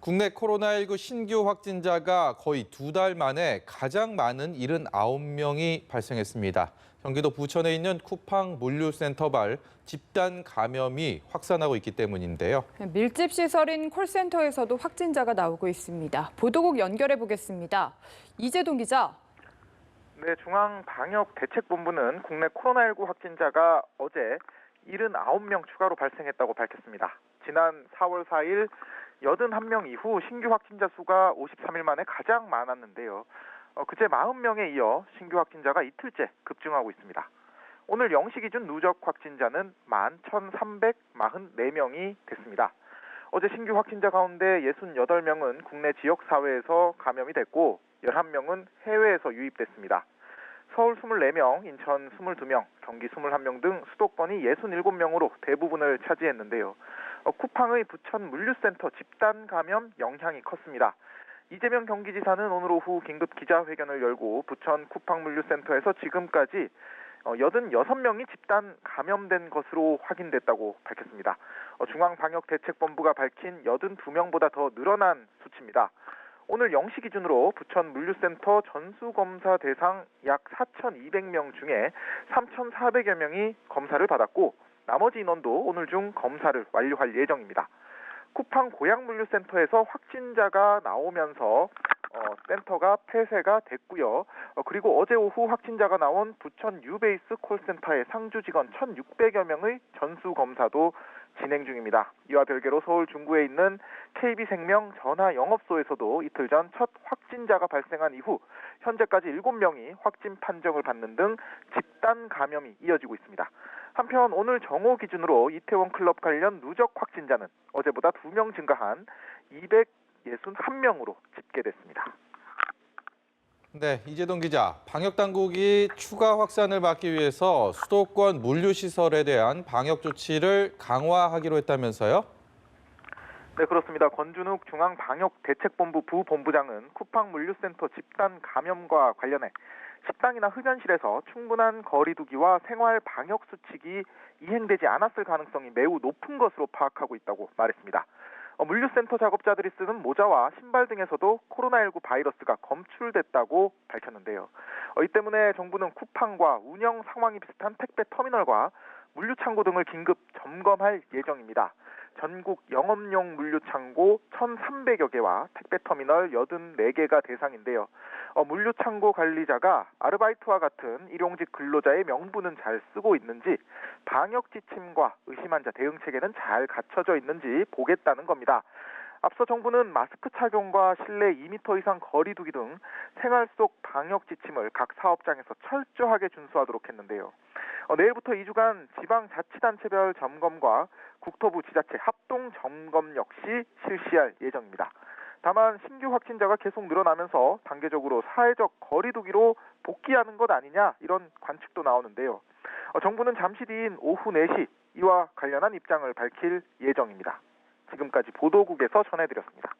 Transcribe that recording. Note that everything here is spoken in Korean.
국내 코로나19 신규 확진자가 거의 2달 만에 가장 많은 79명이 발생했습니다. 경기도 부천에 있는 쿠팡 물류센터 발 집단 감염이 확산하고 있기 때문인데요. 밀집 시설인 콜센터에서도 확진자가 나오고 있습니다. 보도국 연결해 보겠습니다. 이재동 기자. 네, 중앙방역대책본부는 국내 코로나19 확진자가 어제 79명 추가로 발생했다고 밝혔습니다. 지난 4월 4일 81명 이후 신규 확진자 수가 53일 만에 가장 많았는데요. 그제 40명에 이어 신규 확진자가 이틀째 급증하고 있습니다. 오늘 0시 기준 누적 확진자는 11,344명이 됐습니다. 어제 신규 확진자 가운데 68명은 국내 지역사회에서 감염이 됐고 11명은 해외에서 유입됐습니다. 서울 24명, 인천 22명, 경기 21명 등 수도권이 67명으로 대부분을 차지했는데요. 쿠팡의 부천 물류센터 집단 감염 영향이 컸습니다. 이재명 경기지사는 오늘 오후 긴급 기자회견을 열고 부천 쿠팡 물류센터에서 지금까지 86명이 집단 감염된 것으로 확인됐다고 밝혔습니다. 중앙방역대책본부가 밝힌 82명보다 더 늘어난 수치입니다. 오늘 0시 기준으로 부천 물류센터 전수검사 대상 약 4,200명 중에 3,400여 명이 검사를 받았고 나머지 인원도 오늘 중 검사를 완료할 예정입니다. 쿠팡 고양물류센터에서 확진자가 나오면서 센터가 폐쇄가 됐고요. 그리고 어제 오후 확진자가 나온 부천 뉴베이스 콜센터의 상주 직원 1,600여 명의 전수검사도 진행 중입니다. 이와 별개로 서울 중구에 있는 KB생명 전화 영업소에서도 이틀 전 첫 확진자가 발생한 이후 현재까지 7명이 확진 판정을 받는 등 집단 감염이 이어지고 있습니다. 한편 오늘 정오 기준으로 이태원 클럽 관련 누적 확진자는 어제보다 2명 증가한 261명으로 집계됐습니다. 네, 이재동 기자. 방역당국이 추가 확산을 막기 위해서 수도권 물류시설에 대한 방역 조치를 강화하기로 했다면서요? 네, 그렇습니다. 권준욱 중앙방역대책본부 부본부장은 쿠팡 물류센터 집단 감염과 관련해 식당이나 흡연실에서 충분한 거리 두기와 생활 방역 수칙이 이행되지 않았을 가능성이 매우 높은 것으로 파악하고 있다고 말했습니다. 물류센터 작업자들이 쓰는 모자와 신발 등에서도 코로나19 바이러스가 검출됐다고 밝혔는데요. 이 때문에 정부는 쿠팡과 운영 상황이 비슷한 택배 터미널과 물류창고 등을 긴급 점검할 예정입니다. 전국 영업용 물류창고 1,300여 개와 택배터미널 84개가 대상인데요. 물류창고 관리자가 아르바이트와 같은 일용직 근로자의 명부는 잘 쓰고 있는지, 방역 지침과 의심 환자 대응 체계는 잘 갖춰져 있는지 보겠다는 겁니다. 앞서 정부는 마스크 착용과 실내 2m 이상 거리 두기 등 생활 속 방역 지침을 각 사업장에서 철저하게 준수하도록 했는데요. 내일부터 2주간 지방자치단체별 점검과 국토부 지자체 합동 점검 역시 실시할 예정입니다. 다만 신규 확진자가 계속 늘어나면서 단계적으로 사회적 거리 두기로 복귀하는 것 아니냐 이런 관측도 나오는데요. 정부는 잠시 뒤인 오후 4시 이와 관련한 입장을 밝힐 예정입니다. 지금까지 보도국에서 전해드렸습니다.